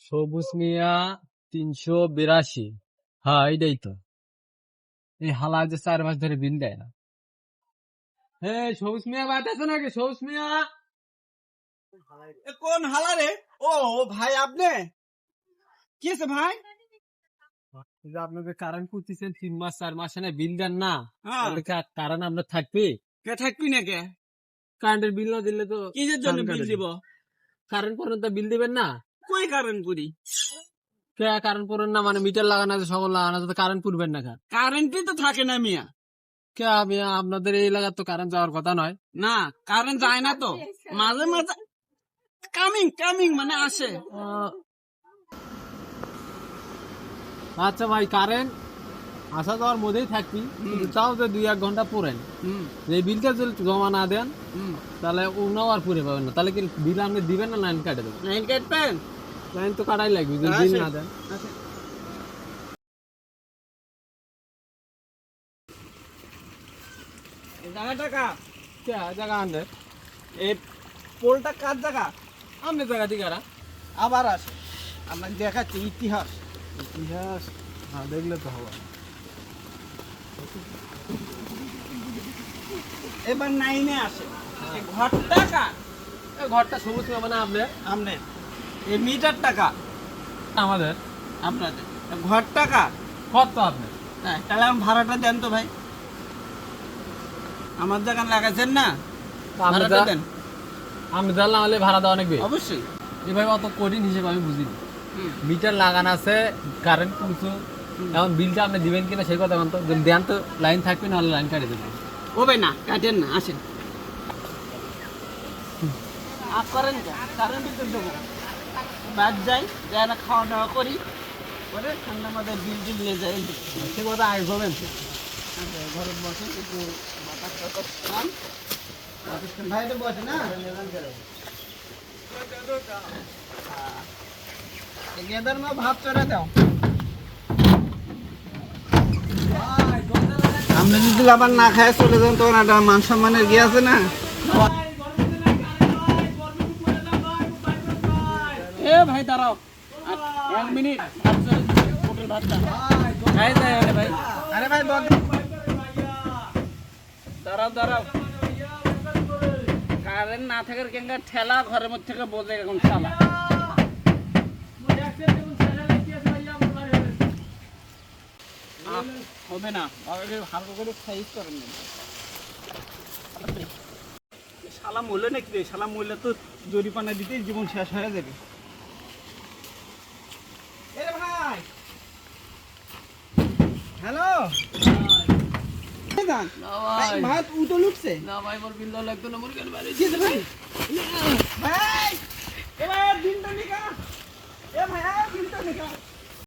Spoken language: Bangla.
সবুজ মিয়া 382। হ্যাঁ এইটাই তো। এই হালা যে 4 মাস ধরে বিল দেয় না। সবুজ মিয়া বাদ আছে নাকি? সবুজ মিয়া কোন হালা রে? ও ভাই আপনি কি আছে ভাই? এই যে আপনাদের কারেন্ট করতেছেন 3 মাস 4 মাস না বিল দেন না, হ্যাঁ। তাহলে কারেন্ট আপনার থাকবে? কে থাকবি না কে? কারেন্টের বিল না দিলে তো কিসের জন্য বিল দিব? কারেন্ট পর্যন্ত বিল দিবেন না? কই কারেন্ট পুরি? কে কারেন্ট পড়েন না মানে মিটার লাগানো আছে, সকল লাগানো আছে, কারেন্ট পুরবেন না? কারেন্টই তো থাকে না মিয়া। কে মিয়া আপনাদের এই এলাকার তো কারেন্ট যাওয়ার কথা নয়। না কারেন্ট যায় না তো, মাঝে মাঝে কামিং কামিং মানে আসে। আচ্ছা ভাই, কারেন্ট আসা যাওয়ার মধ্যেই থাকবি, কিন্তু তাও যে 2-1 ঘন্টা পড়েন, এই বিলটা যদি জমা না দেন তাহলে ওনাও আর পুরে পাবেন না। তাহলে কি বিল আপনি দিবেন না লাইন কাটে দেবেন? লাইন কাটবেন? লাইন তো কাটাই লাগবে যদি বিল না দেন। টাকা কে জায়গা আনবে? এই পোলটা কার জায়গা? আপনি জায়গা ঠিক আছে। আবার আসে আপনাকে দেখাচ্ছি ইতিহাস। ইতিহাস দেখলে তো হবে। এবার নাইনে আসে এই ঘরটা কার? এই ঘরটা সবুজ মিয়া মানে আপনার? আপনার। এই মিটার টাকা আমাদের। আপনাদের। ঘর টাকা কত তো আপনার? হ্যাঁ, তাহলে আমার ভাড়াটা দেন তো ভাই। আমার জায়গা লাগাচ্ছেন না, ভাড়াটা দেন। আমি জানলাম হলে ভাড়া দেওয়া অনেক বেশি। অবশ্যই। এভাবে অত কঠিন হিসেবে আমি বুঝিনি। মিটার লাগানো আছে, কারেন্ট কিছু, এখন বিলটা আপনি দিবেন কিনা সেই কথা বলতো। যদি দেন তো লাইন থাকবে, নাহলে লাইন কাটে দেবেন। ও ভাই না কাটেন না, আসেন। আপ করেন কারেন্ট তো দেবো, বাদ যাই যাই না, খাওয়া দাওয়া করি, করে ঠান্ডা মাথায় বিল টিল নিয়ে যাই। সে কথা আগে বলবেন। ঘরে বসেন একটু বাতাস টাতাস খান। ভাই তো বসে না গেদার মা ভাত চড়া দাও। আপনি যদি আবার না খায় চলে যান তখন একটা মান সম্মানের গিয়ে আছে না। এ ভাই দাঁড়াও, 1 মিনিট হোটেল ভাতটা ভাই ভাই। আরে ভাই দাঁড়াও দাঁড়াও, কারেন্ট না থাকার কেঙ্গা ঠেলা ঘরের মধ্যে থেকে বোঝে এখন চালা। হবে না, হালকা করে সাইজ করেন না। শালা মূল্য নাকি রে? শালা মূল্য তো জরিপানা দিতেই জীবন শেষ হয়ে যাবে। ভাই হ্যালো ভাত উঠে লুটছে না ভাই, মোর বিল লাগতো না, মোর কেন বাড়ি ভাই